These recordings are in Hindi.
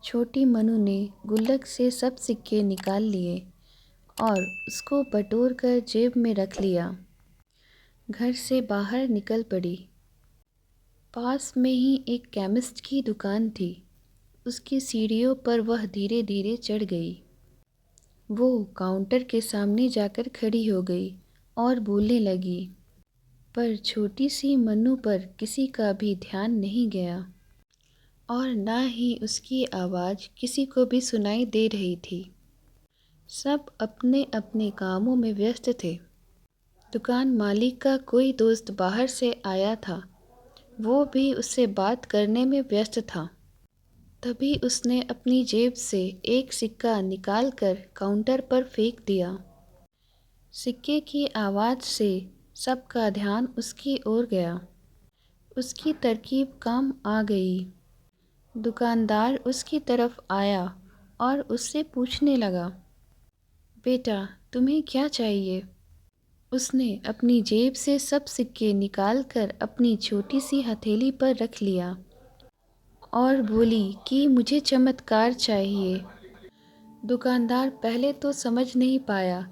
छोटी मनु ने गुल्लक से सब सिक्के निकाल लिए और उसको बटोर कर जेब में रख लिया। घर से बाहर निकल पड़ी। पास में ही एक केमिस्ट की दुकान थी। उसकी सीढ़ियों पर वह धीरे धीरे चढ़ गई। वो काउंटर के सामने जाकर खड़ी हो गई और बोलने लगी, पर छोटी सी मन्नू पर किसी का भी ध्यान नहीं गया और ना ही उसकी आवाज़ किसी को भी सुनाई दे रही थी। सब अपने अपने कामों में व्यस्त थे। दुकान मालिक का कोई दोस्त बाहर से आया था, वो भी उससे बात करने में व्यस्त था। तभी उसने अपनी जेब से एक सिक्का निकालकर काउंटर पर फेंक दिया। सिक्के की आवाज़ से सबका ध्यान उसकी ओर गया। उसकी तरकीब काम आ गई। दुकानदार उसकी तरफ आया और उससे पूछने लगा, बेटा तुम्हें क्या चाहिए? उसने अपनी जेब से सब सिक्के निकालकर अपनी छोटी सी हथेली पर रख लिया और बोली कि मुझे चमत्कार चाहिए। दुकानदार पहले तो समझ नहीं पाया,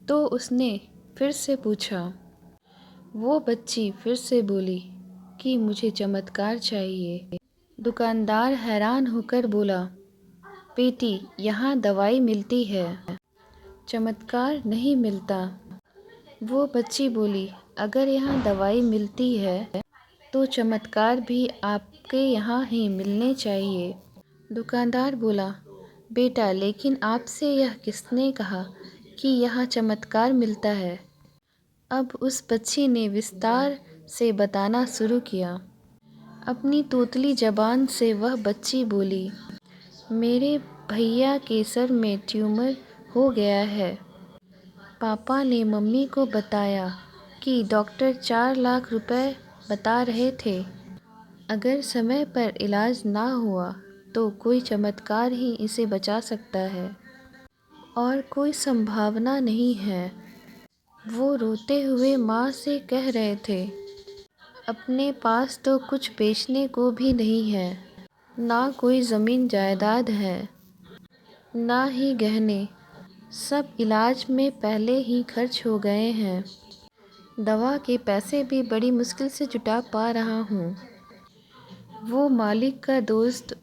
तो उसने फिर से पूछा। वो बच्ची फिर से बोली कि मुझे चमत्कार चाहिए। दुकानदार हैरान होकर बोला, बेटी यहाँ दवाई मिलती है, चमत्कार नहीं मिलता। वो बच्ची बोली, अगर यहाँ दवाई मिलती है तो चमत्कार भी आपके यहाँ ही मिलने चाहिए। दुकानदार बोला, बेटा लेकिन आपसे यह किसने कहा कि यहाँ चमत्कार मिलता है? अब उस बच्ची ने विस्तार से बताना शुरू किया। अपनी तोतली ज़बान से वह बच्ची बोली, मेरे भैया के सर में ट्यूमर हो गया है। पापा ने मम्मी को बताया कि डॉक्टर 4 लाख रुपए बता रहे थे। अगर समय पर इलाज ना हुआ तो कोई चमत्कार ही इसे बचा सकता है और कोई संभावना नहीं है। वो रोते हुए माँ से कह रहे थे, अपने पास तो कुछ बेचने को भी नहीं है, ना कोई ज़मीन जायदाद है, ना ही गहने। सब इलाज में पहले ही खर्च हो गए हैं। दवा के पैसे भी बड़ी मुश्किल से जुटा पा रहा हूँ। वो मालिक का दोस्त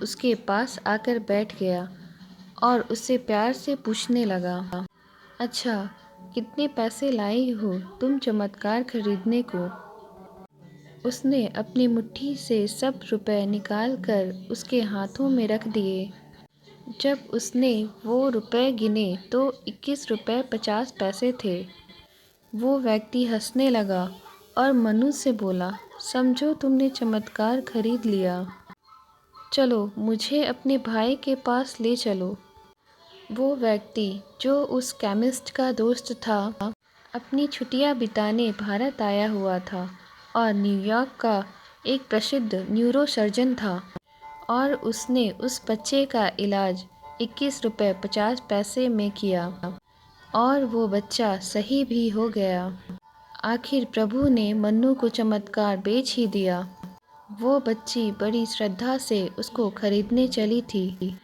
उसके पास आकर बैठ गया और उससे प्यार से पूछने लगा, अच्छा कितने पैसे लाई हो तुम चमत्कार खरीदने को? उसने अपनी मुट्ठी से सब रुपए निकाल कर उसके हाथों में रख दिए। जब उसने वो रुपए गिने तो 21 रुपए 50 पैसे थे। वो व्यक्ति हंसने लगा और मनु से बोला, समझो तुमने चमत्कार खरीद लिया। चलो मुझे अपने भाई के पास ले चलो। वो व्यक्ति जो उस केमिस्ट का दोस्त था, अपनी छुट्टियां बिताने भारत आया हुआ था और न्यूयॉर्क का एक प्रसिद्ध न्यूरोसर्जन था और उसने उस बच्चे का इलाज 21 रुपए 50 पैसे में किया और वो बच्चा सही भी हो गया। आखिर प्रभु ने मन्नू को चमत्कार बेच ही दिया। वो बच्ची बड़ी श्रद्धा से उसको खरीदने चली थी।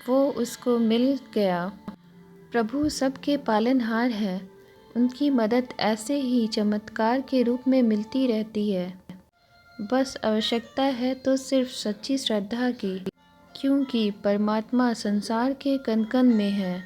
वो उसको मिल गया। प्रभु सबके पालनहार है। उनकी मदद ऐसे ही चमत्कार के रूप में मिलती रहती है। बस आवश्यकता है तो सिर्फ सच्ची श्रद्धा की, क्योंकि परमात्मा संसार के कण कण में है।